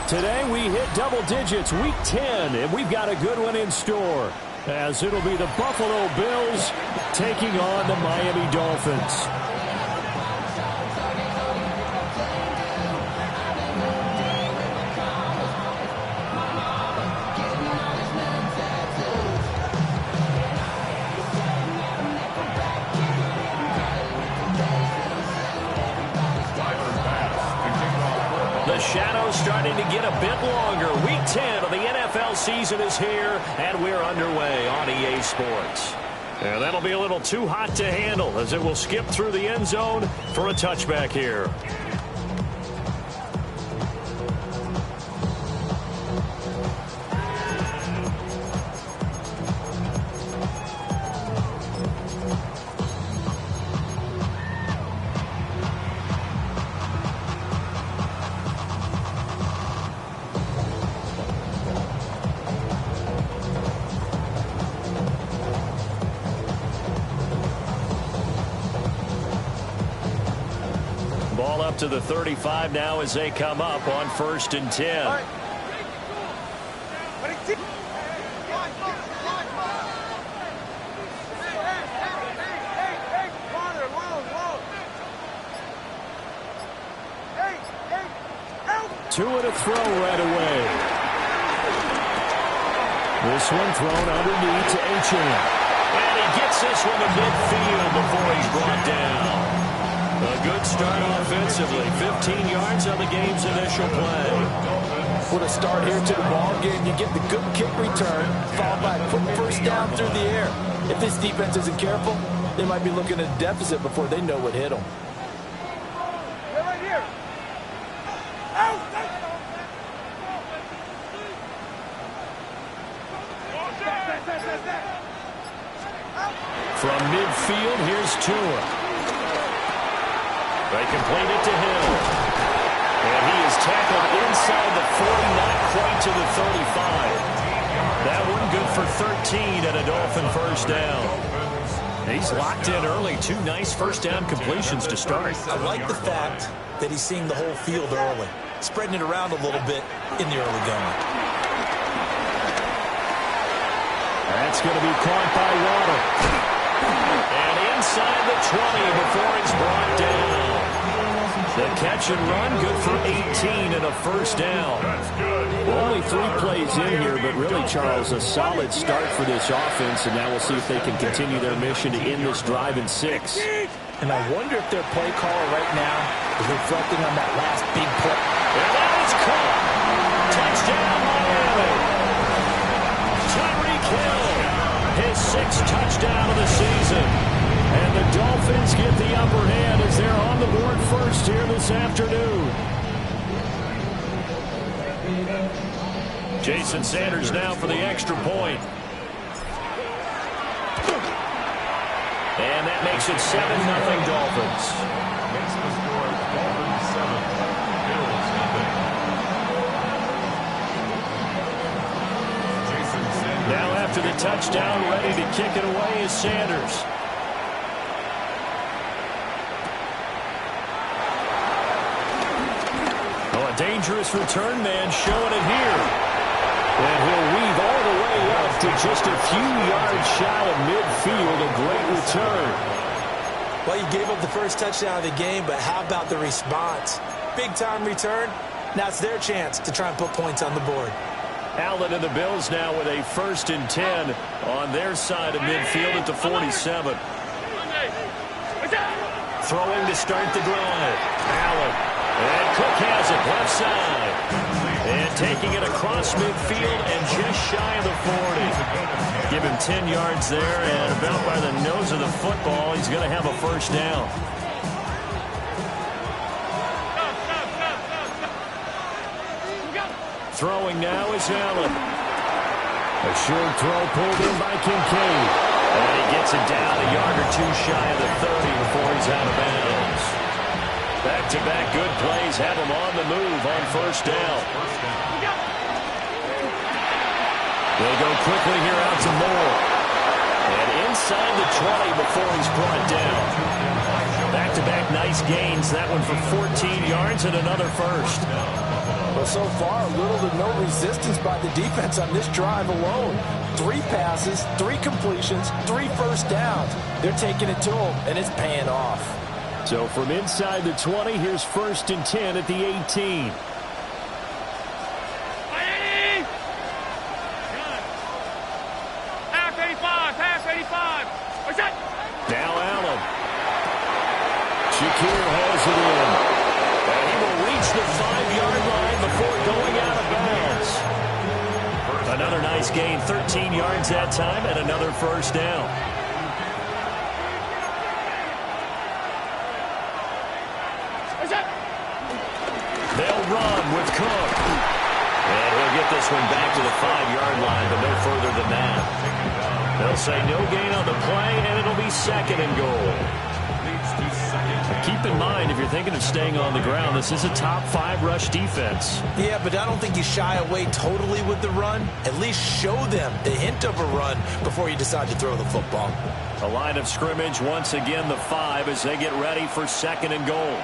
Today we hit double digits, week 10, and we've got a good one in store, as it'll be the Buffalo Bills taking on the Miami Dolphins. The shadow's starting to get a bit longer. Week 10 of the NFL season is here, and we're underway on EA Sports. And that'll be a little too hot to handle, as it will skip through the end zone for a touchback here. Ball up to the 35 now as they come up on 1st and 10. Two and a throw right away. This one thrown underneath to Achane. And he gets this one to midfield before he's brought down. A good start offensively. 15 yards on the game's initial play. What a start here to the ball game. You get the good kick return, followed by a quick first down through the air. If this defense isn't careful, they might be looking at a deficit before they know what hit them. Right here. From midfield, here's Tua. They complete it to Hill. And he is tackled inside the 40, not quite to the 35. That one good for 13 and a Dolphin first down. He's locked in early. Two nice first down completions to start. I like the fact that he's seeing the whole field early, spreading it around a little bit in the early going. That's going to be caught by Waddle. And inside the 20 before he's brought down. The catch and run, good for 18 and a first down. Only 3 plays in here, but really, Charles, a solid start for this offense, and now we'll see if they can continue their mission to end this drive in 6. And I wonder if their play caller right now is reflecting on that last big play. And that is caught. Touchdown, Miami. Tyreek Hill, his 6th touchdown of the season. And the Dolphins get the upper hand as they're on the board first here this afternoon. Jason Sanders now for the extra point. And that makes it 7-0 Dolphins. Now after the touchdown, ready to kick it away is Sanders. Dangerous return man showing it here. And he'll weave all the way up to just a few yards shy of midfield. A great return. Well, you gave up the first touchdown of the game, but how about the response? Big-time return. Now it's their chance to try and put points on the board. Allen and the Bills now with a 1st and 10 on their side of midfield at the 47. Throwing to start the drive. Allen. And Cook has it left side. And taking it across midfield and just shy of the 40. Give him 10 yards there, and about by the nose of the football, he's going to have a first down. Throwing now is Allen. A short throw pulled in by Kincaid. And he gets it down a yard or two shy of the 30 before he's out of bounds. Back-to-back good plays have him on the move on first down. They go quickly here out to Moore. And inside the 20 before he's brought down. Back-to-back nice gains. That one for 14 yards and another first. Well, so far, little to no resistance by the defense on this drive alone. 3 passes, 3 completions, 3 first downs. They're taking it to them, and it's paying off. So from inside the 20, here's 1st and 10 at the 18. Now Allen. Shakir has it in. And he will reach the 5-yard line before going out of bounds. Another nice gain, 13 yards that time, and another first down. They'll run with Cook. And he'll get this one back to the 5-yard line, but no further than that. They'll say no gain on the play, and it'll be 2nd and goal. Keep in mind, if you're thinking of staying on the ground, this is a top 5 rush defense. Yeah, but I don't think you shy away totally with the run. At least show them the hint of a run before you decide to throw the football. A line of scrimmage, once again the 5 as they get ready for 2nd and goal.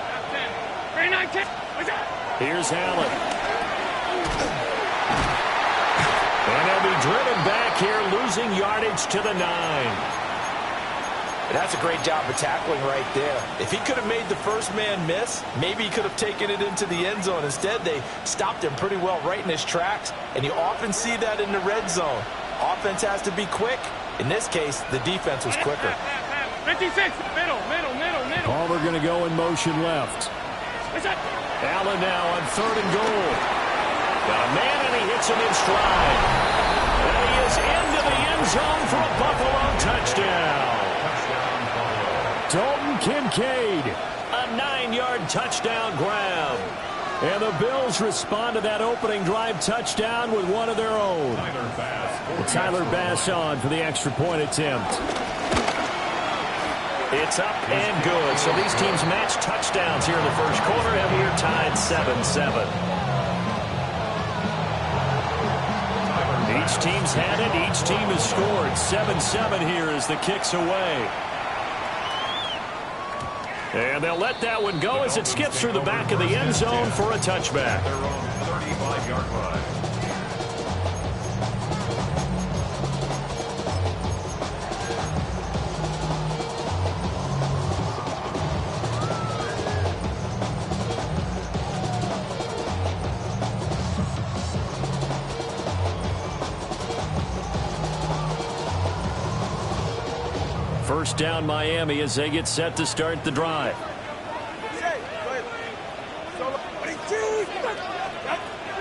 Here's Allen. And they'll be driven back here, losing yardage to the 9. That's a great job of tackling right there. If he could have made the first man miss, maybe he could have taken it into the end zone. Instead, they stopped him pretty well right in his tracks, and you often see that in the red zone. Offense has to be quick. In this case, the defense was quicker. 56, middle. Palmer going to go in motion left. Allen now on 3rd and goal. Got a man, and he hits him in stride. And he is into the end zone for a Buffalo touchdown. Dalton Kincaid, a 9-yard touchdown grab. And the Bills respond to that opening drive touchdown with one of their own. Tyler Bass on for the extra point attempt. It's up and good. So these teams match touchdowns here in the first quarter, and we are tied 7-7. Each team's had it. Each team has scored. 7-7 here as the kick's away. And they'll let that one go as it skips through the back of the end zone for a touchback. Their own 35-yard line. First down Miami as they get set to start the drive.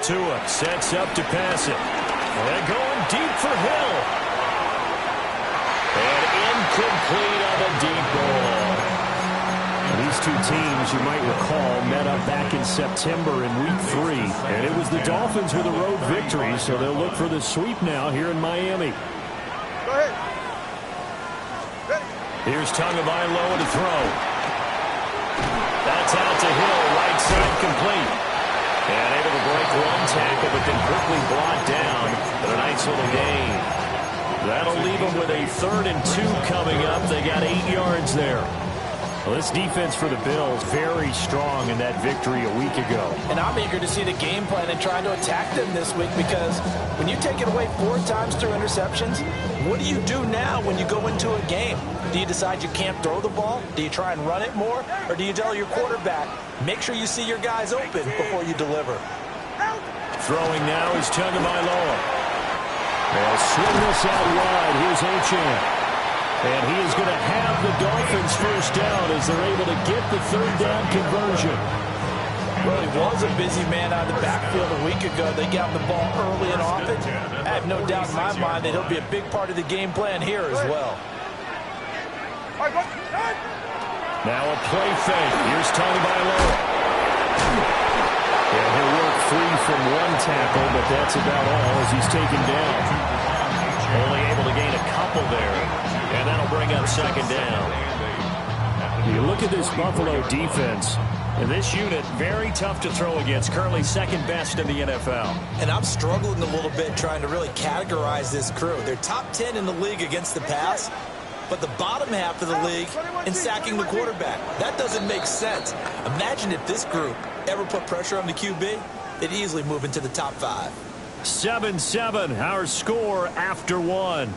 Tua sets up to pass it. They're going deep for Hill. And incomplete on the deep ball. These two teams, you might recall, met up back in September in Week 3. And it was the Dolphins with a road victory, so they'll look for the sweep now here in Miami. Go ahead. Here's Tagovailoa to throw. That's out to Hill, right side complete. And able to break one tackle, but then quickly brought down. But a nice little gain. That'll leave them with a 3rd and 2 coming up. They got 8 yards there. Well, this defense for the Bills, very strong in that victory a week ago. And I'm eager to see the game plan and trying to attack them this week, because when you take it away 4 times through interceptions, what do you do now when you go into a game? Do you decide you can't throw the ball? Do you try and run it more? Or do you tell your quarterback, make sure you see your guys open before you deliver? Throwing now is Tagovailoa. They'll swing this out wide. Here's Achane. And he is going to have the Dolphins first down as they're able to get the 3rd down conversion. Well, he was a busy man out of the backfield a week ago. They got the ball early and often. I have no doubt in my mind that he'll be a big part of the game plan here as well. Now a play fake. Here's Tagovailoa. And he'll work free from one tackle, but that's about all as he's taken down. Only able to gain a couple there. And that'll bring up 2nd down. You look at this Buffalo defense, and this unit, very tough to throw against, currently 2nd best in the NFL. And I'm struggling a little bit trying to really categorize this crew. They're top 10 in the league against the pass, but the bottom half of the league in sacking the quarterback. That doesn't make sense. Imagine if this group ever put pressure on the QB. they'd easily move into the top 5. 7-7, our score after one.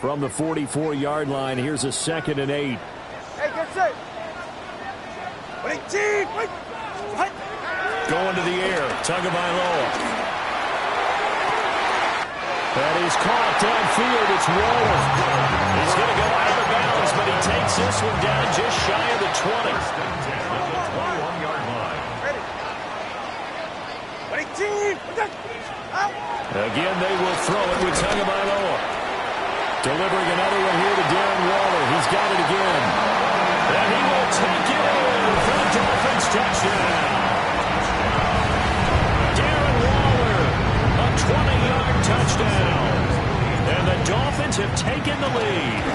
From the 44-yard line, here's a 2nd and 8. Hey, get set. Wait, team. Wait. What? Going to the air, Tagovailoa. That is caught downfield. It's Waller. He's going to go out of bounds, but he takes this one down just shy of the 20. 21-yard line. Ready. Wait, team. Again, they will throw it with Tagovailoa. Delivering another one here to Darren Waller. He's got it again. And he will take it in for the Dolphins touchdown. Darren Waller, a 20-yard touchdown. And the Dolphins have taken the lead.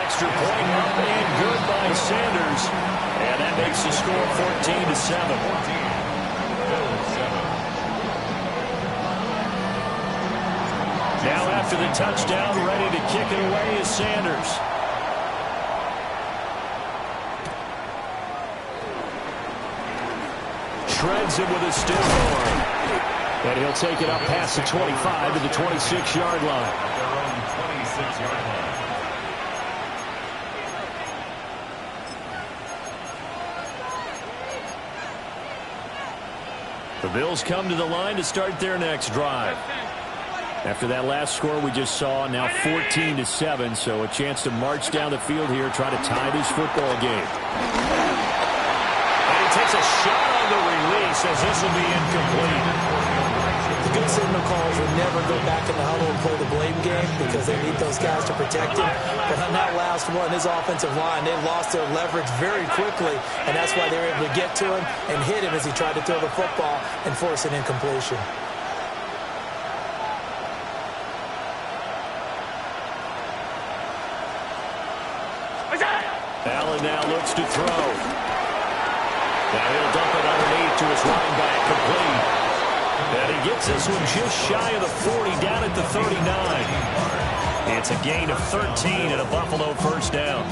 Extra point up and good by Sanders. And that makes the score 14-7. Now after the touchdown, ready to kick it away is Sanders. Shreds him with a stiff arm. And he'll take it up past the 25 to the 26-yard line. At their own 26-yard line. The Bills come to the line to start their next drive. After that last score we just saw, now 14-7, so a chance to march down the field here, try to tie this football game. And he takes a shot on the release as this will be incomplete. The good signal calls will never go back in the huddle and play the blame game because they need those guys to protect him. But on that last one, his offensive line, they lost their leverage very quickly, and that's why they were able to get to him and hit him as he tried to throw the football and force an incompletion. Allen now looks to throw. Now he'll dump it underneath to his running back, complete. And he gets this one just shy of the 40, down at the 39. It's a gain of 13 and a Buffalo first down.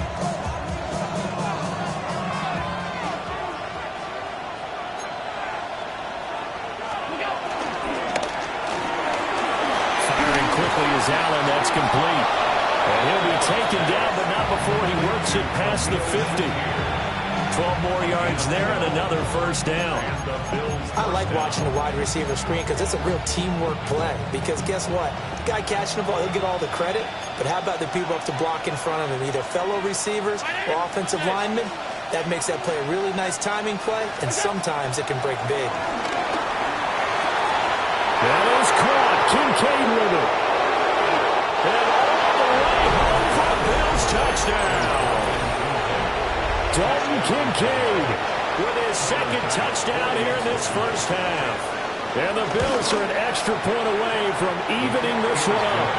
Firing quickly is Allen, that's complete. And he'll be taken down, but not before he works it past the 50. 12 more yards there and another first down. I like watching the wide receiver screen because it's a real teamwork play. Because guess what? The guy catching the ball, he'll get all the credit. But how about the people up to block in front of him, either fellow receivers or offensive linemen? That makes that play a really nice timing play, and sometimes it can break big. That is caught. Kincaid with it. And all the way home for the Bills touchdown. Dalton Kincaid with his second touchdown here in this first half. And the Bills are an extra point away from evening this one up.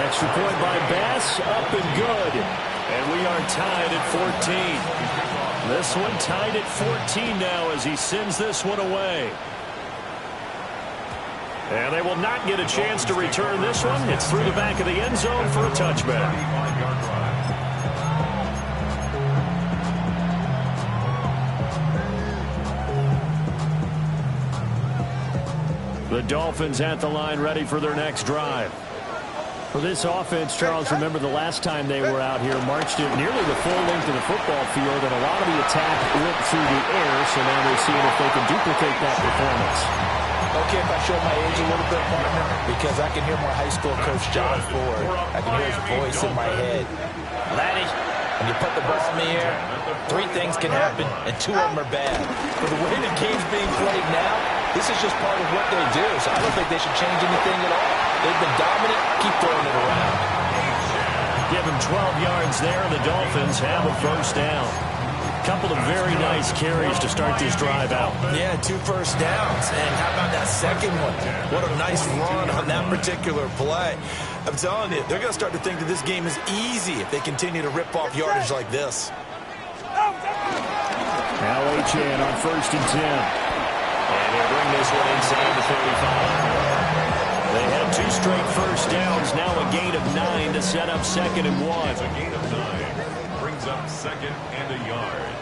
Extra point by Bass, up and good. And we are tied at 14. This one tied at 14 now as he sends this one away. And they will not get a chance to return this one. It's through the back of the end zone for a touchback. The Dolphins at the line ready for their next drive. For this offense, Charles, remember the last time they were out here, marched it nearly the full length of the football field, and a lot of the attack went through the air, so now they're seeing if they can duplicate that performance. Okay, if I show my age a little bit, partner, because I can hear my high school coach, John Ford. I can hear his voice in my head. Laddie, when you put the ball in the air, 3 things can happen, and 2 of them are bad. For the way the game's being played now, this is just part of what they do, so I don't think they should change anything at all. They've been dominant. Keep throwing it around. Give them 12 yards there, and the Dolphins have a first down. Couple of very nice carries to start this drive out. Yeah, 2 first downs. And how about that second one? What a nice run on that particular play. I'm telling you, they're going to start to think that this game is easy if they continue to rip off yardage like this. Now Achane on 1st and 10. straight first downs, now a gain of 9 to set up 2nd and 1. A gain of 9 brings up 2nd and a yard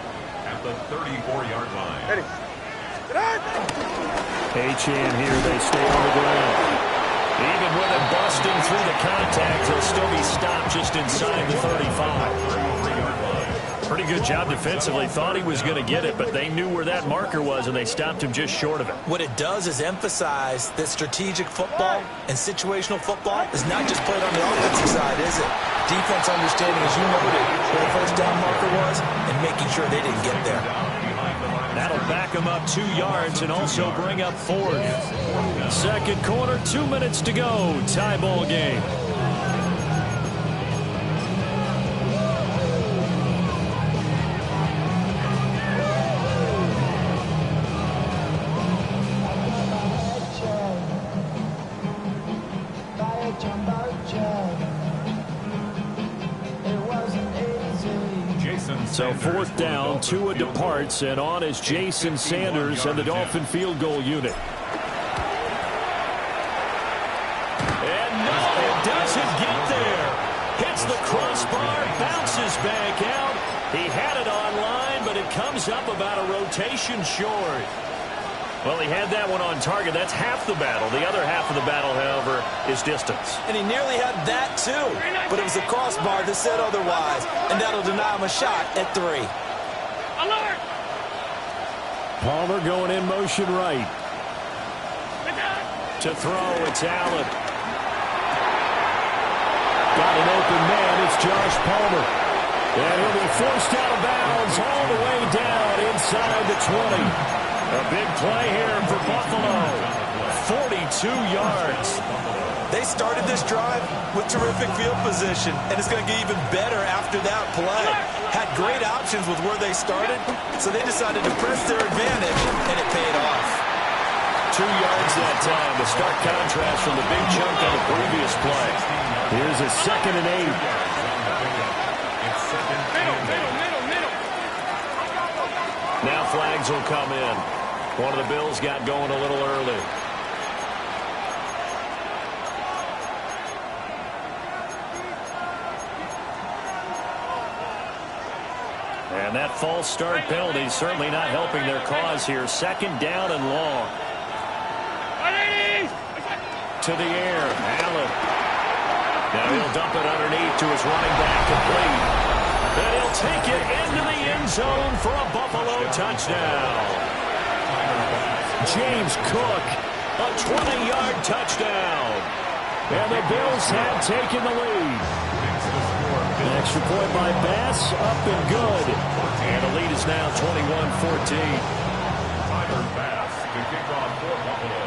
at the 34-yard line. Ready. Get out! Achane here, they stay on the ground. Even with him busting through the contact, he'll still be stopped just inside the 35. Pretty good job defensively. Thought he was going to get it, but they knew where that marker was, and they stopped him just short of it. What it does is emphasize that strategic football and situational football is not just played on the offensive side, is it? Defense understanding, as you noted, where the first down marker was and making sure they didn't get there. That'll back him up 2 yards and also bring up 4th. Second quarter, 2 minutes to go. Tie ball game. So 4th down, Tua departs, and on is Jason Sanders and the Dolphin field goal unit. And no, it doesn't get there. Hits the crossbar, bounces back out. He had it on line, but it comes up about a rotation short. Well, he had that one on target. That's half the battle. The other half of the battle, however, is distance. And he nearly had that, too. But it was a crossbar that said otherwise. And that'll deny him a shot at 3. Alert! Palmer going in motion right. To throw, it's Allen. Got an open man. It's Josh Palmer. And he'll be forced out of bounds all the way down inside the 20. A big play here for Buffalo. 42 yards. They started this drive with terrific field position, and it's going to get even better after that play. Had great options with where they started, so they decided to press their advantage, and it paid off. 2 yards that time. The stark contrast from the big chunk on the previous play. Here's a 2nd and 8. Middle. Now flags will come in. One of the Bills got going a little early. And that false start penalty certainly not helping their cause here. 2nd down and long. To the air, Allen. Now he'll dump it underneath to his running back complete. And he'll take it into the end zone for a Buffalo touchdown. James Cook, a 20-yard touchdown. And the Bills have taken the lead. An extra point by Bass, up and good. And the lead is now 21-14. Tyler Bass to kick off for Buffalo.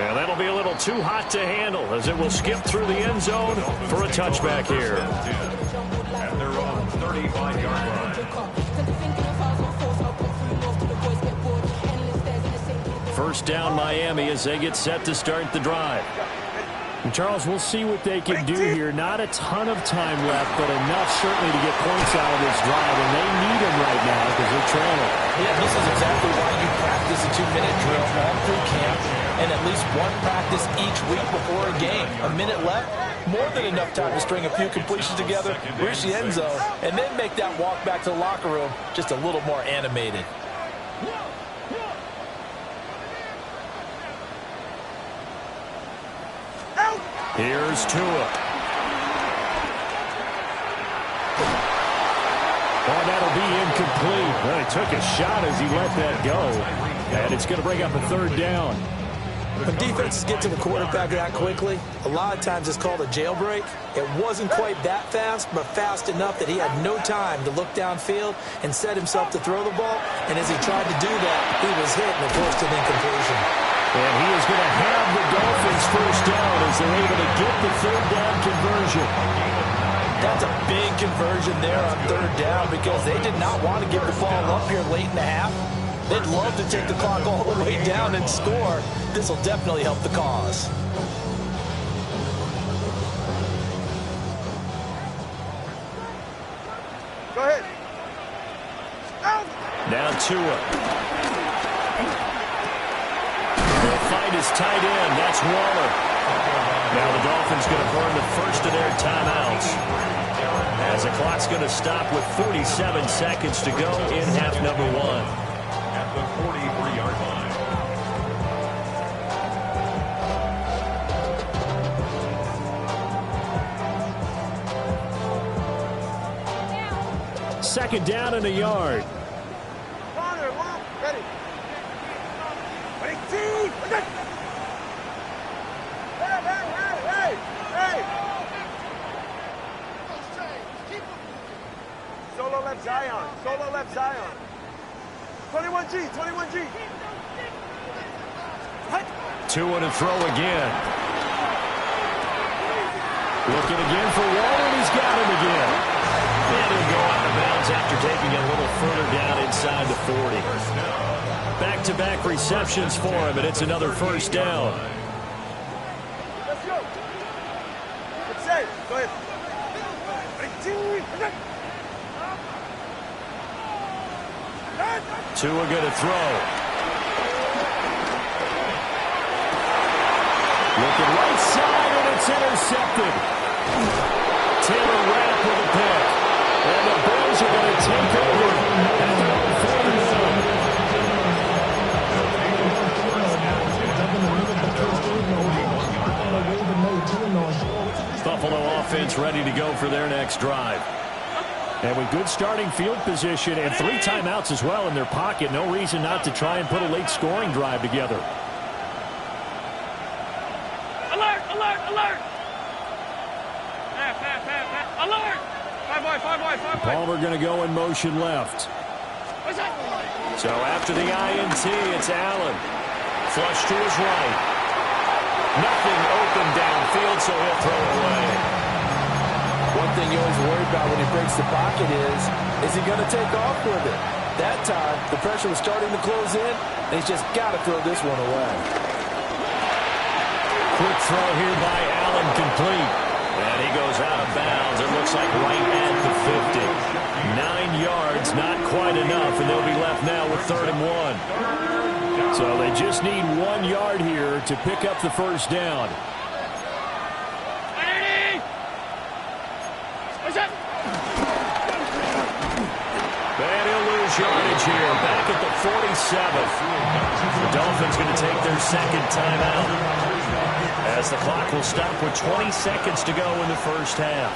And that'll be a little too hot to handle as it will skip through the end zone for a touchback here. At their own 35-yard line. First down Miami as they get set to start the drive. And Charles, we'll see what they can do here. Not a ton of time left, but enough certainly to get points out of this drive, and they need them right now because they're trailing. Yeah, this is exactly why you practice a 2-minute drill all through camp and at least one practice each week before a game. A minute left, more than enough time to string a few completions together, reach the end zone, and then make that walk back to the locker room just a little more animated. Here's Tua. Oh, that'll be incomplete. Well, he took a shot as he let that go. And it's going to bring up a 3rd down. When defenses get to the quarterback that quickly, a lot of times it's called a jailbreak. It wasn't quite that fast, but fast enough that he had no time to look downfield and set himself to throw the ball. And as he tried to do that, he was hit and forced an incompletion. And he is going to have the Dolphins first down as they're able to get the 3rd down conversion. That's a big conversion there on 3rd down because they did not want to give the ball up here late in the half. They'd love to take the clock all the way down and score. This will definitely help the cause. Go ahead. Out. Now Tua. They'll find his tight end. That's Waller. Now the Dolphins going to burn the first of their timeouts, as the clock's going to stop with 47 seconds to go in half number one. At the 43-yard line. Second down and a yard. Ready. 18. Hey. Solo left Zion. 21G. Tua to throw again. Looking again for Waller, and he's got him again. And he'll go out of bounds after taking it a little further down inside the 40. Back-to-back receptions for him, and it's another first down. Let's go. Let's say, go ahead. 18. Tua going to throw. Looking right side, and it's intercepted. Taylor Rapp with a pick. And the Bills are going to take over at their own 41. Buffalo offense ready to go for their next drive. And with good starting field position and 3 timeouts as well in their pocket, no reason not to try and put a late scoring drive together. Alert! Alert! 5 wide. Palmer going to go in motion left. What's that? So after the INT, it's Allen. Flush to his right. Nothing open downfield, so he'll throw it away. One thing you always worry about when he breaks the pocket is he going to take off with it? That time, the pressure was starting to close in, and he's just got to throw this one away. Quick throw here by Allen, complete. And he goes out of bounds. It looks like right at the 50. 9 yards, not quite enough, and they'll be left now with 3rd and 1. So they just need 1 yard here to pick up the first down. And he'll lose yardage here, back at the 47th. The Dolphins going to take their second timeout, as the clock will stop with 20 seconds to go in the first half.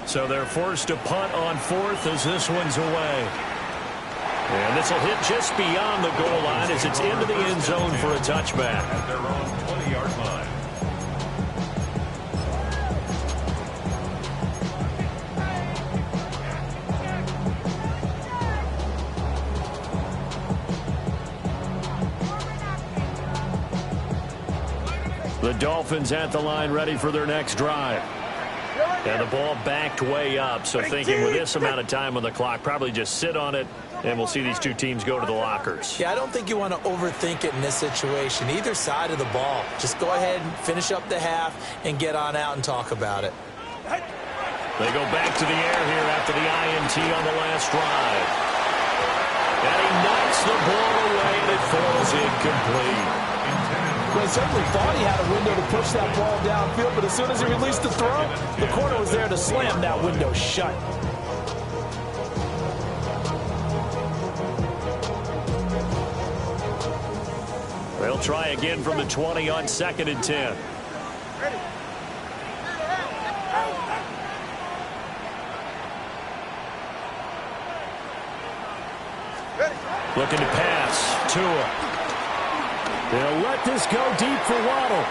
So they're forced to punt on 4th as this one's away. And this will hit just beyond the goal line as it's into the end zone for a touchback. At their own 20-yard line. The Dolphins at the line, ready for their next drive. And the ball backed way up, so thinking with this amount of time on the clock, probably just sit on it, and we'll see these two teams go to the lockers. Yeah, I don't think you want to overthink it in this situation. Either side of the ball. Just go ahead and finish up the half and get on out and talk about it. They go back to the air here after the INT on the last drive. And he knocks the ball away, and it falls incomplete. Well, he certainly thought he had a window to push that ball downfield, but as soon as he released the throw, the corner was there to slam that window shut. They'll try again from the 20 on 2nd and 10. Ready. Looking to pass. Tua. They'll let this go deep for Waddle.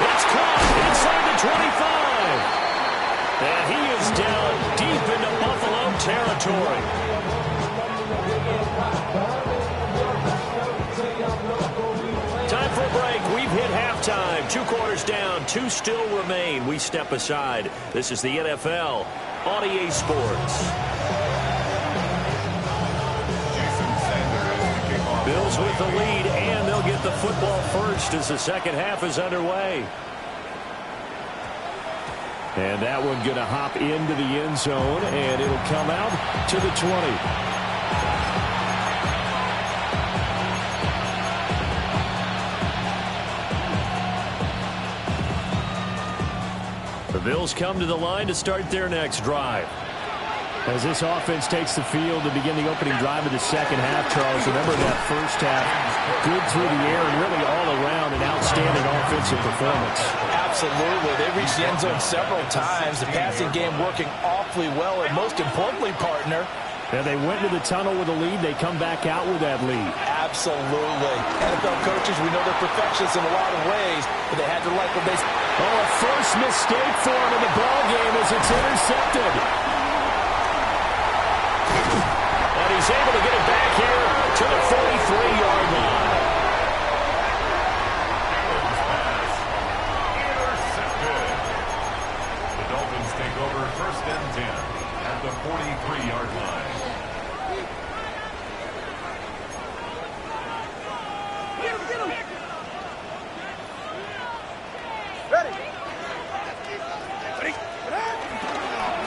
It's caught inside the 25. And he is down deep into Buffalo territory. Time for a break. We've hit halftime. 2 quarters down. 2 still remain. We step aside. This is the NFL on EA Sports. Bills with the lead, and they'll get the football first as the second half is underway. And that one going to hop into the end zone, and it'll come out to the 20. The Bills come to the line to start their next drive. As this offense takes the field to begin the opening drive of the second half, Charles, remember that first half, good through the air and really all around an outstanding offensive performance. Absolutely. They reached the end zone several times. The passing game working awfully well, and most importantly, partner, and they went to the tunnel with a lead. They come back out with that lead. Absolutely. NFL coaches, we know they're perfectionists in a lot of ways, but they had to like what they... Oh, a first mistake for him in the ball game as it's intercepted. And he's able to get it back here to the 43-yard line. Intercepted. The Dolphins take over first and 10 at the 43-yard line.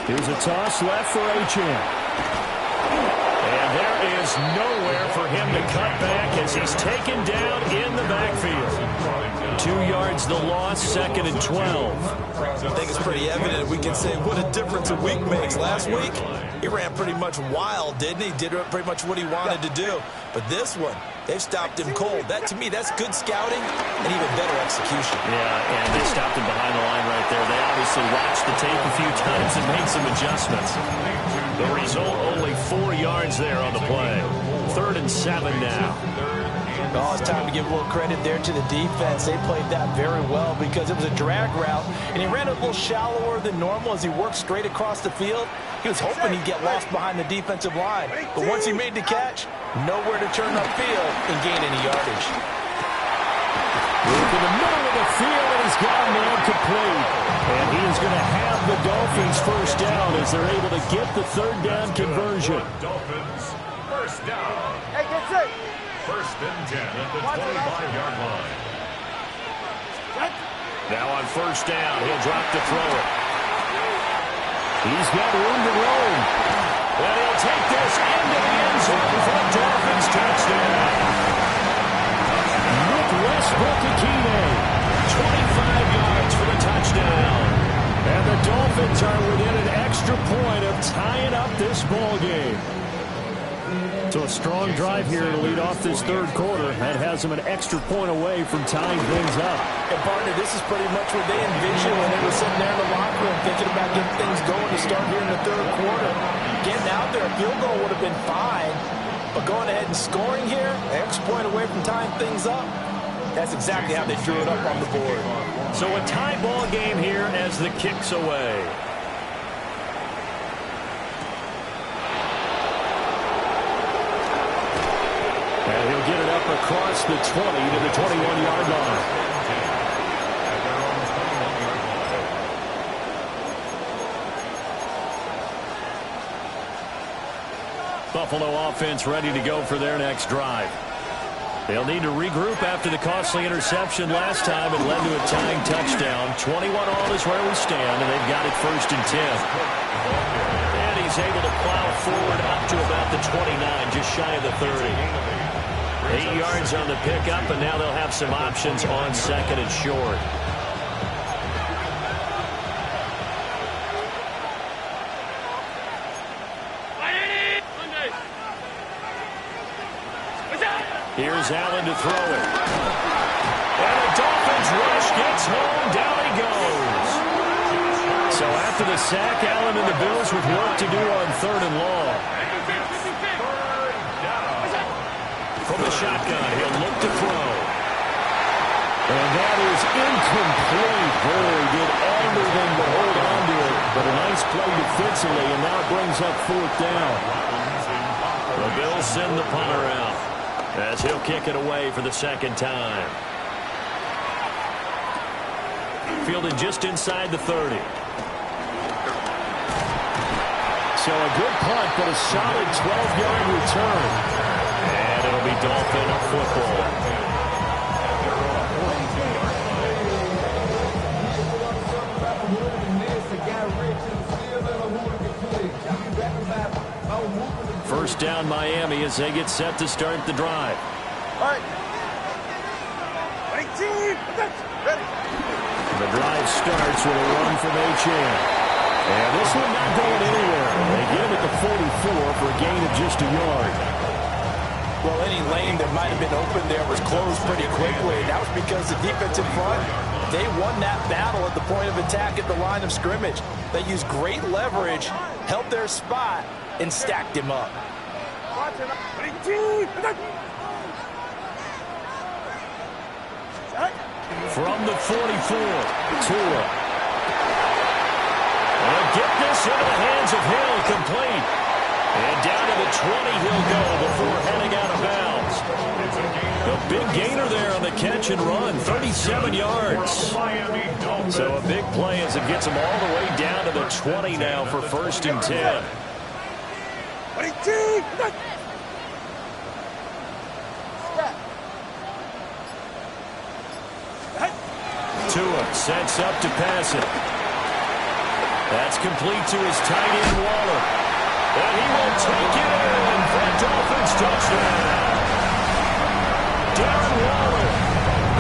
Here's a toss left for Achane. And there is nowhere for him to cut back as he's taken down in the backfield. 2 yards the loss, second and 12. I think it's pretty evident. We can say what a difference a week makes. Last week, he ran pretty much wild, didn't he? Did pretty much what he wanted to do. But this one, they've stopped him cold. That, to me, that's good scouting and even better execution. Yeah, and they stopped him behind the line right there. They obviously watched the tape a few times and made some adjustments. The result, only 4 yards there on the play. 3rd and 7 now. Oh, it's time to give a little credit there to the defense. They played that very well because it was a drag route, and he ran a little shallower than normal as he worked straight across the field. He was hoping he'd get lost behind the defensive line, but once he made the catch, nowhere to turn upfield and gain any yardage. Look in the middle of the field, and he's got him incomplete. And he is going to have the Dolphins first down as they're able to get the 3rd down conversion. Dolphins first down. Hey, get set. First and 10 at the 25-yard line. Now on first down, he'll drop to throw it. He's got room to roam. And he'll take this into the end zone for a Dolphins touchdown. Nick Westbrook-Ikhine, 25 yards for the touchdown. And the Dolphins are within an extra point of tying up this ball game. So a strong drive here to lead off this 3rd quarter. That has them an extra point away from tying things up. And partner, this is pretty much what they envisioned when they were sitting there in the locker room thinking about getting things going to start here in the 3rd quarter. Getting out there, a field goal would have been fine. But going ahead and scoring here, an extra point away from tying things up, that's exactly how they drew it up on the board. So a tie ball game here as the kick's away. And he'll get it up across the 20 to the 21-yard line. Buffalo offense ready to go for their next drive. They'll need to regroup after the costly interception last time. It led to a tying touchdown. 21 all is where we stand, and they've got it first and 10. And he's able to plow forward up to about the 29, just shy of the 30. 8 yards on the pickup, and now they'll have some options on second and short. Here's Allen to throw it. And the Dolphins rush gets home. Down he goes. So after the sack, Allen and the Bills with work to do on 3rd and long. From the shotgun, he'll look to throw. And that is incomplete. Boy, did everything to hold on to it. But a nice play defensively, and now it brings up 4th down. The Bills send the punter out as he'll kick it away for the 2nd time. Fielded just inside the 30. So a good punt, but a solid 12-yard return. And it'll be Dolphin football. first down Miami as they get set to start the drive. All right. 18. Ready. The drive starts with a run from Achane. And this one not going anywhere. They get him at the 44 for a gain of just a yard. Well, any lane that might have been open there was closed pretty quickly. That was because the defensive front, they won that battle at the point of attack at the line of scrimmage. They used great leverage, held their spot, and stacked him up. 18. From the 44, Tua. And get this into the hands of Hill, complete. And down to the 20 he'll go before heading out of bounds. A big gainer there on the catch and run, 37 yards. So a big play as it gets them all the way down to the 20 now for 1st and 10. 22. Tua sets up to pass it. That's complete to his tight end, Waller. And he will take it in for a Dolphins touchdown. Darren Waller,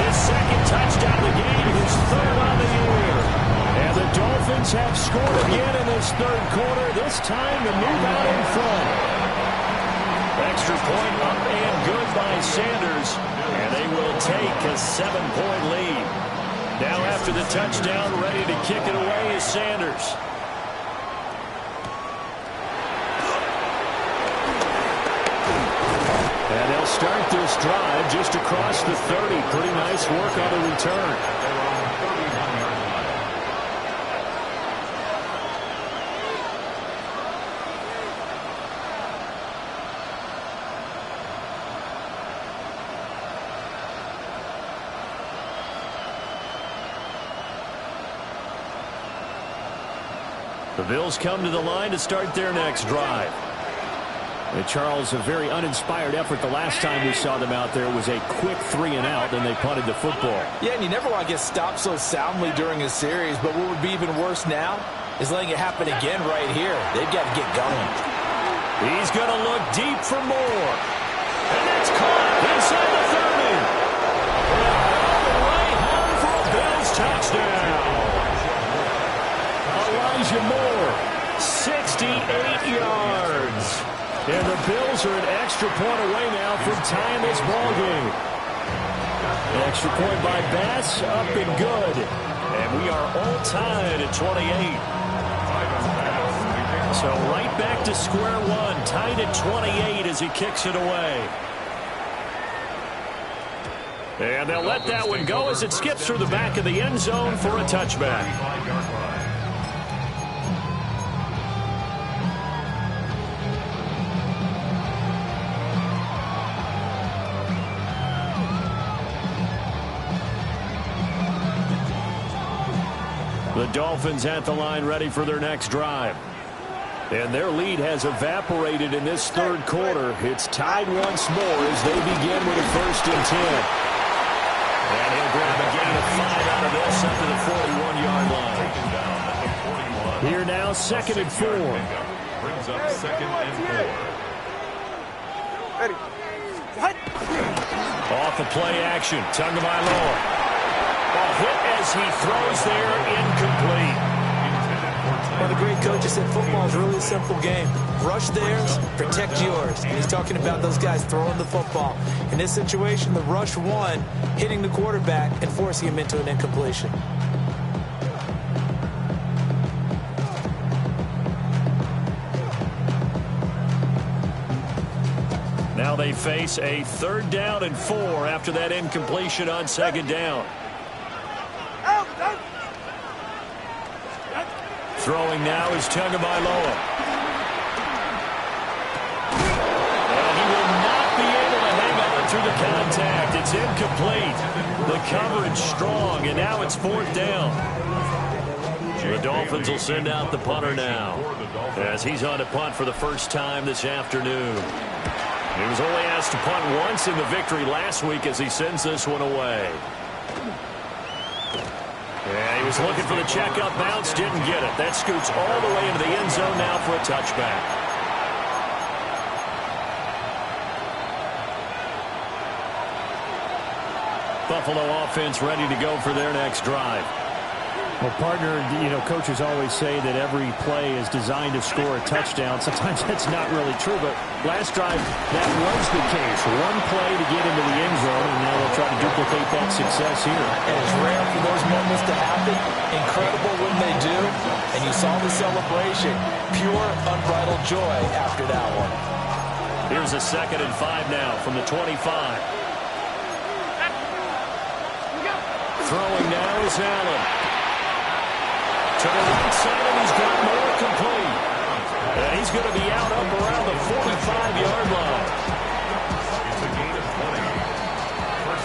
his 2nd touchdown of the game, his 3rd on the year. And the Dolphins have scored again in this 3rd quarter, this time to move out in front. Extra point up and good by Sanders. And they will take a 7-point lead. Now after the touchdown, ready to kick it away is Sanders. And they'll start this drive just across the 30. Pretty nice work on the return. The Bills come to the line to start their next drive. And Charles, a very uninspired effort the last time we saw them out there was a quick 3-and-out, then they punted the football. Yeah, and you never want to get stopped so soundly during a series, but what would be even worse now is letting it happen again right here. They've got to get going. He's going to look deep for more. And that's caught inside the 30. And all the way home for a Bills touchdown. Elijah Moore, 68 yards. And the Bills are an extra point away now from tying this ball game. An extra point by Bass, up and good. And we are all tied at 28. So right back to square one, tied at 28 as he kicks it away. And they'll let that one go as it skips through the back of the end zone for a touchback. The Dolphins at the line ready for their next drive. And their lead has evaporated in this 3rd quarter. It's tied once more as they begin with a 1st and 10. And he'll grab a gain of 5 out of this up to the 41-yard line. Here now, 2nd and 4. Brings up 2nd and 4. Ready. Off the play action, Tagovailoa. A hit as he throws there, incomplete. Well, the great coach has said football is really a simple game. Rush theirs, protect yours. And he's talking about those guys throwing the football. In this situation, the rush one, hitting the quarterback and forcing him into an incompletion. Now they face a 3rd down and 4 after that incompletion on 2nd down. Throwing now is Tagovailoa. And he will not be able to hang on through the contact. It's incomplete. The coverage strong, and now it's 4th down. The Dolphins will send out the punter now as he's on to punt for the first time this afternoon. He was only asked to punt once in the victory last week as he sends this one away. Yeah, he was looking for the checkup bounce, didn't get it. That scoots all the way into the end zone now for a touchback. Buffalo offense ready to go for their next drive. Well, partner, coaches always say that every play is designed to score a touchdown. Sometimes that's not really true, but last drive, that was the case. One play to get into the end zone, and now they'll try to duplicate that success here. And it's rare for those moments to happen. Incredible when they do. And you saw the celebration. Pure, unbridled joy after that one. Here's a 2nd and 5 now from the 25. Throwing now is Allen. To the right side, and he's got more complete. And he's going to be out up around the 45-yard line. It's a gain of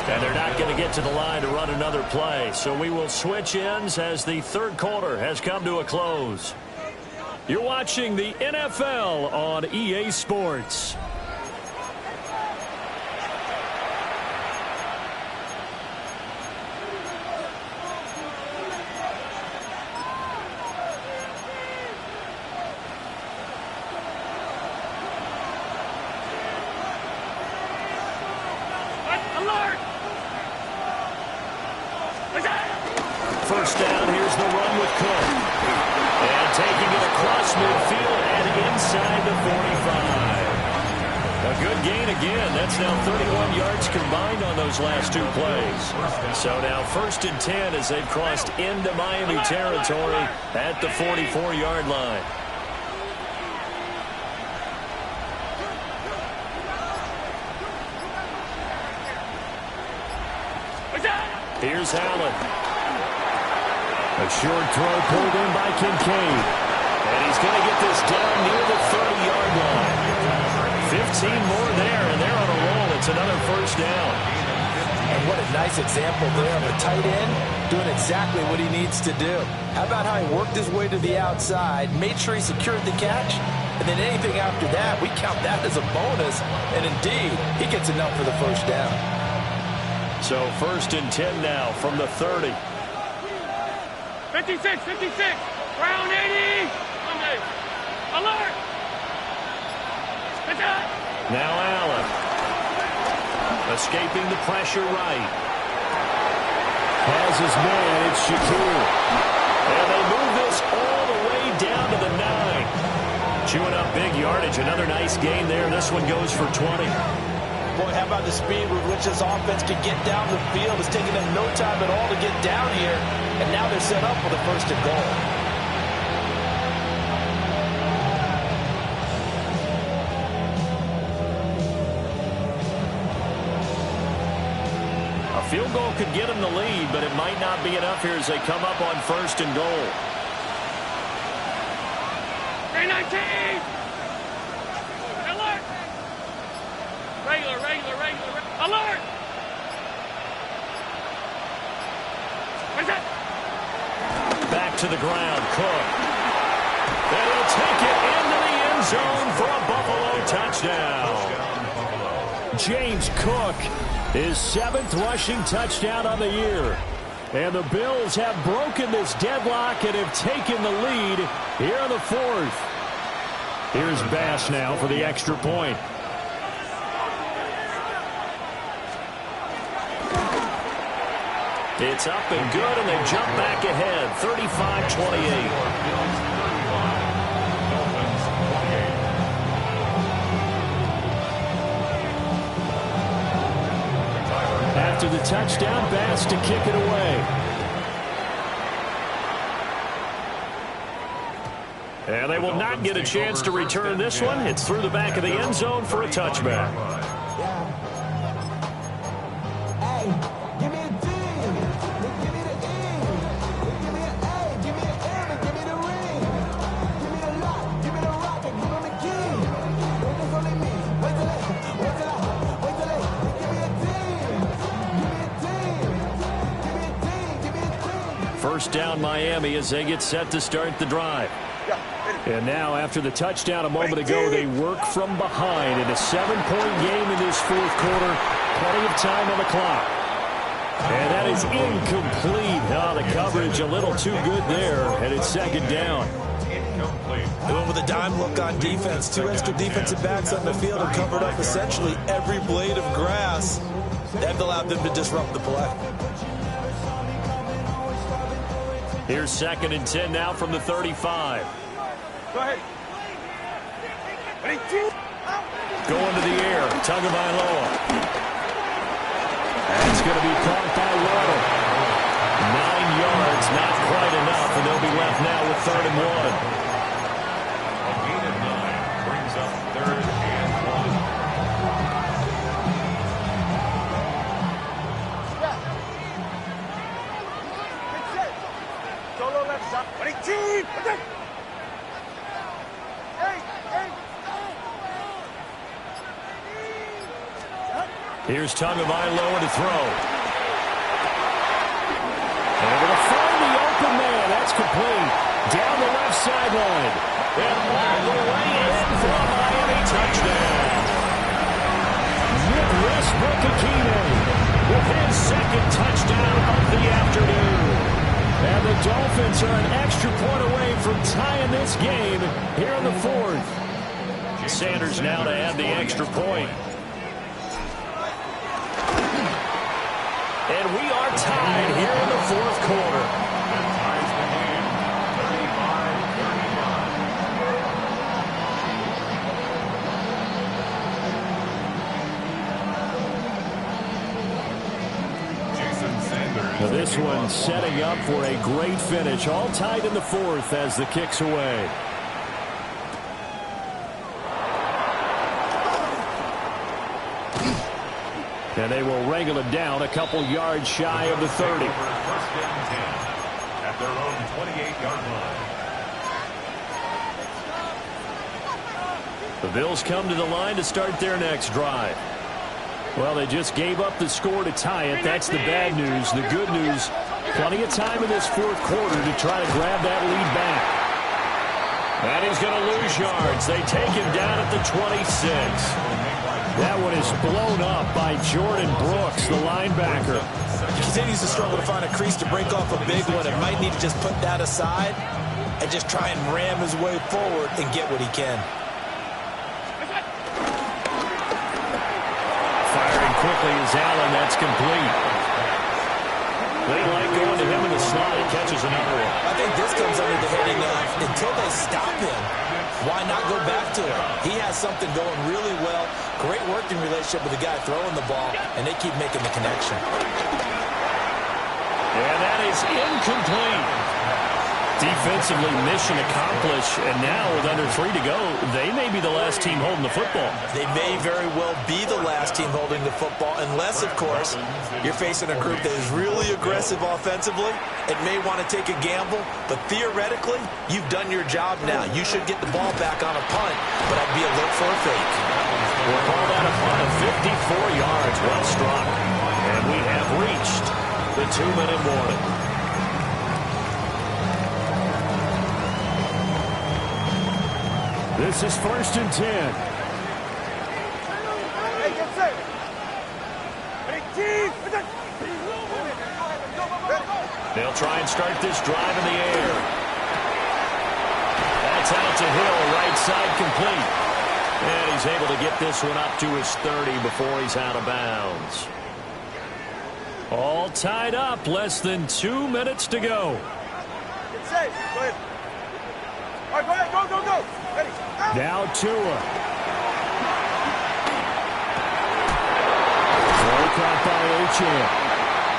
20. And they're not going to get to the line to run another play. So we will switch ends as the third quarter has come to a close. You're watching the NFL on EA Sports. First down, here's the run with Cook. And taking it across midfield and inside the 45. A good gain again. That's now 31 yards combined on those last 2 plays. So now 1st and 10 as they've crossed into Miami territory at the 44-yard line. Here's Allen. A short throw pulled in by Kincaid. And he's going to get this down near the 30-yard line. 15 more there, and they're on a roll. It's another first down. And what a nice example there of a tight end doing exactly what he needs to do. How about how he worked his way to the outside, made sure he secured the catch, and then anything after that, we count that as a bonus. And indeed, he gets enough for the first down. So 1st and 10 now from the 30. 56, 56. Round 80. Alert. Now Allen. Escaping the pressure right. Has his man, it's Shakir. And they move this all the way down to the 9. Chewing up big yardage. Another nice gain there. This one goes for 20. Boy, how about the speed with which this offense can get down the field? It's taking them no time at all to get down here. And now they're set up for the 1st and goal. A field goal could get them the lead, but it might not be enough here as they come up on 1st and goal. 19. Alert. Regular. Alert. What's that? Back to the ground, Cook. And he'll take it into the end zone for a Buffalo touchdown. James Cook, his 7th rushing touchdown on the year. And the Bills have broken this deadlock and have taken the lead here in the 4th. Here's Bass now for the extra point. It's up and good, and they jump back ahead, 35-28. After the touchdown, Bass to kick it away. And they will not get a chance to return this one. It's through the back of the end zone for a touchback. First down Miami as they get set to start the drive. And now after the touchdown a moment ago, they work from behind in a 7-point game in this 4th quarter. Plenty of time on the clock. And that is incomplete. Oh, the coverage a little too good there, and it's 2nd down. They went with a dime look on defense. 2 extra defensive backs on the field and covered up essentially every blade of grass. They've allowed them to disrupt the play. Here's 2nd and 10 now from the 35. Go ahead. Going to the air. Tagovailoa. That's going to be caught by Waddle. 9 yards, not quite enough, and they'll be left now with 3rd and 1. A gain of 9 brings up 3rd and 1. Solo left shot. 22. Here's Tagovailoa to throw. Able to find the open man. That's complete. Down the left sideline. And all the way in for a Miami touchdown. Nick Westbrook-Ikhine with his 2nd touchdown of the afternoon. And the Dolphins are an extra point away from tying this game here in the 4th. Sanders now to add the extra point. And we are tied here in the 4th quarter. That ties the game, 35-39. Jason Sanders. Now this one setting up for a great finish. All tied in the 4th as the kick's away. And they will wrangle him down a couple yards shy of the 30. 1st and 10 at their own 28-yard line. The Bills come to the line to start their next drive. Well, they just gave up the score to tie it. That's the bad news. The good news, plenty of time in this 4th quarter to try to grab that lead back. And he's going to lose yards. They take him down at the 26. That one is blown up by Jordan Brooks, the linebacker. He continues to struggle to find a crease to break off a big one and might need to just put that aside and just try and ram his way forward and get what he can. Firing quickly is Allen. That's complete. They like going to him in the slot. He catches another one. I think this comes under the heading of until they stop him, why not go back to him? He has something going really well. Great working relationship with the guy throwing the ball, and they keep making the connection. And that is incomplete. Defensively, mission accomplished, and now with under 3 to go, they may be the last team holding the football. They may very well be the last team holding the football, unless, of course, you're facing a group that is really aggressive offensively and may want to take a gamble, but theoretically, you've done your job now. You should get the ball back on a punt, but I'd be alert for a fake. We'll call that a punt of 54 yards. Well struck. And we have reached the 2-minute warning. This is 1st and 10. Hey, get set. 18. They'll try and start this drive in the air. That's out to Hill, right side complete. And he's able to get this one up to his 30 before he's out of bounds. All tied up, less than 2 minutes to go. Get set. Go ahead. All right, go ahead. Go, go, go. Ready. Now Tua. Throw caught by Achane.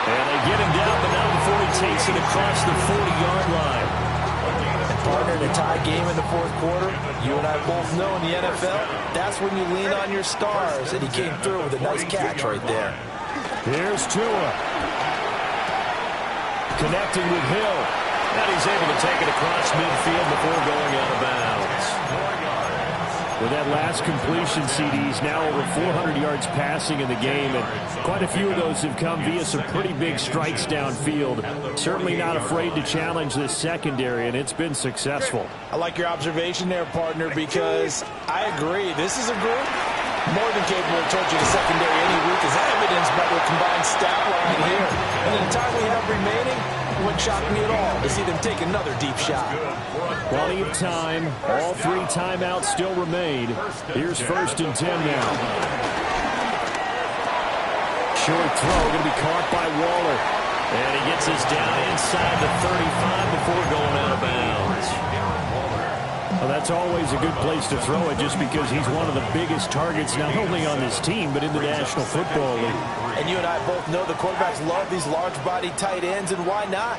And they get him down, but not before he takes it across the 40-yard line. And partner, in a tie game in the 4th quarter, you and I both know in the NFL, that's when you lean on your stars, and he came through with a nice catch right there. Here's Tua. Connecting with Hill. And he's able to take it across midfield before going out of bounds. With that last completion, CD's now over 400 yards passing in the game, and quite a few of those have come via some pretty big strikes downfield. Certainly not afraid to challenge this secondary, and it's been successful. I like your observation there, partner, because I agree. This is a group more than capable of torching the secondary any week, as evidenced by their combined stat line here. And in the time we have remaining, it wouldn't shock me at all to see them take another deep shot. Plenty of time. All 3 timeouts still remain. Here's 1st and 10 now. short throw going to be caught by Waller. And he gets us down inside the 35 before going out of bounds. Well, that's always a good place to throw it just because he's one of the biggest targets not only on this team but in the National Football League. And you and I both know the quarterbacks love these large-bodied tight ends, and why not?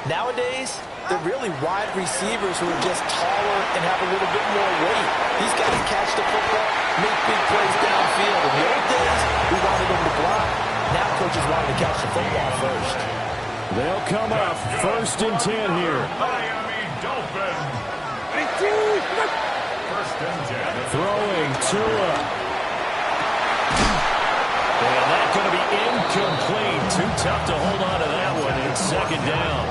Nowadays, they're really wide receivers who are just taller and have a little bit more weight. These guys catch the football, make big plays downfield. In the old days, we wanted them to block. Now coaches wanted to catch the football first. They'll come up 1st and 10 here. Miami Dolphins. First and 10. Throwing Tua. And that's going to be incomplete. Too tough to hold on to that one. It's 2nd down.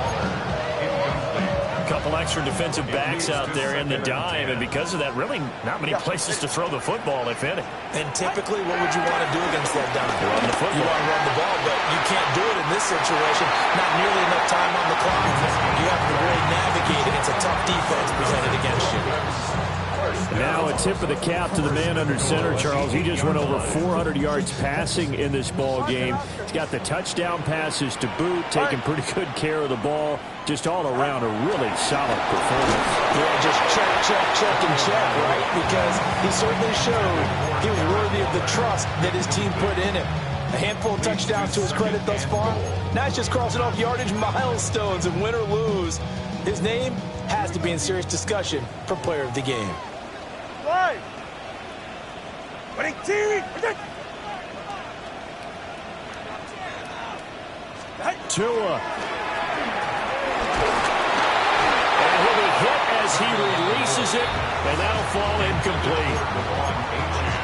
A couple extra defensive backs out there in the dime, and because of that, really not many places to throw the football, if any. And typically, what would you want to do against that dime? Run the football. You want to run the ball, but you can't do it in this situation. Not nearly enough time on the clock. You have to really navigate against a tough defense presented against you. Now a tip of the cap to the man under center, Charles. He just went over 400 yards passing in this ball game. He's got the touchdown passes to boot, taking pretty good care of the ball. Just all around a really solid performance. Yeah, just check, and check, right? Because he certainly showed he was worthy of the trust that his team put in him. A handful of touchdowns to his credit thus far. Now he's just crossing off yardage milestones, and win or lose, his name has to be in serious discussion for player of the game. Right. Winning team. Tua. And he'll be hit as he releases it, and that'll fall incomplete.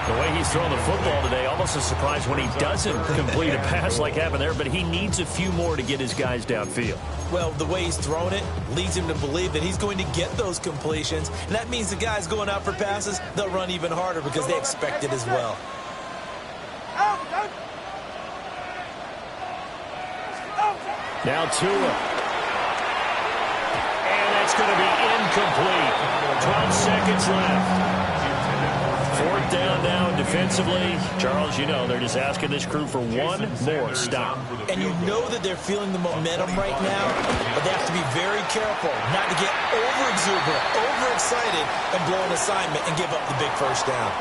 The way he's throwing the football today, almost a surprise when he doesn't complete a pass like happened there, but he needs a few more to get his guys downfield. Well, the way he's thrown it leads him to believe that he's going to get those completions, and that means the guys going out for passes, they'll run even harder because they expect it as well. Now Tua. And that's going to be incomplete. 12 seconds left. 4th down now defensively. Charles, you know, they're just asking this crew for one more stop. And you know that they're feeling the momentum right now, but they have to be very careful not to get over-exuberant, overexcited, and blow an assignment and give up the big 1st down.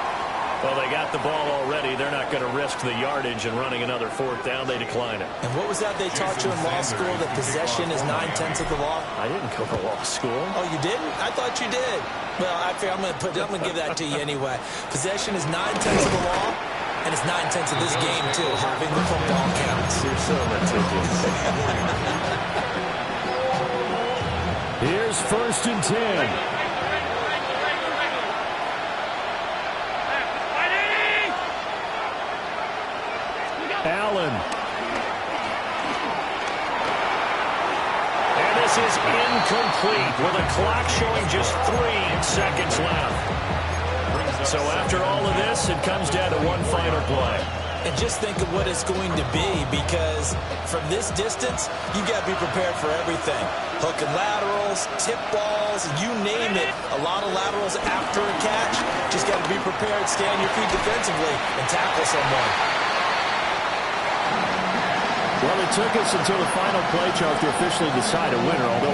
Well, they got the ball already. They're not going to risk the yardage and running another 4th down. They decline it. And what was that they taught you in law school, that possession is 9/10 of the law? I didn't go to law school. Oh, you didn't? I thought you did. Well, I figure I'm going to give that to you anyway. Possession is 9/10 of the law, and it's 9/10 of this game, too. Having the football counts. You're so meticulous. Here's 1st and 10. Allen. And this is incomplete with the clock showing just 3 seconds left. So after all of this, it comes down to one final play. And just think of what it's going to be, because from this distance, you've got to be prepared for everything. Hook and laterals, tip balls, you name it. A lot of laterals after a catch. Just got to be prepared, stay on your feet defensively, and tackle someone. Well, it took us until the final play, Charles, to officially decide a winner, although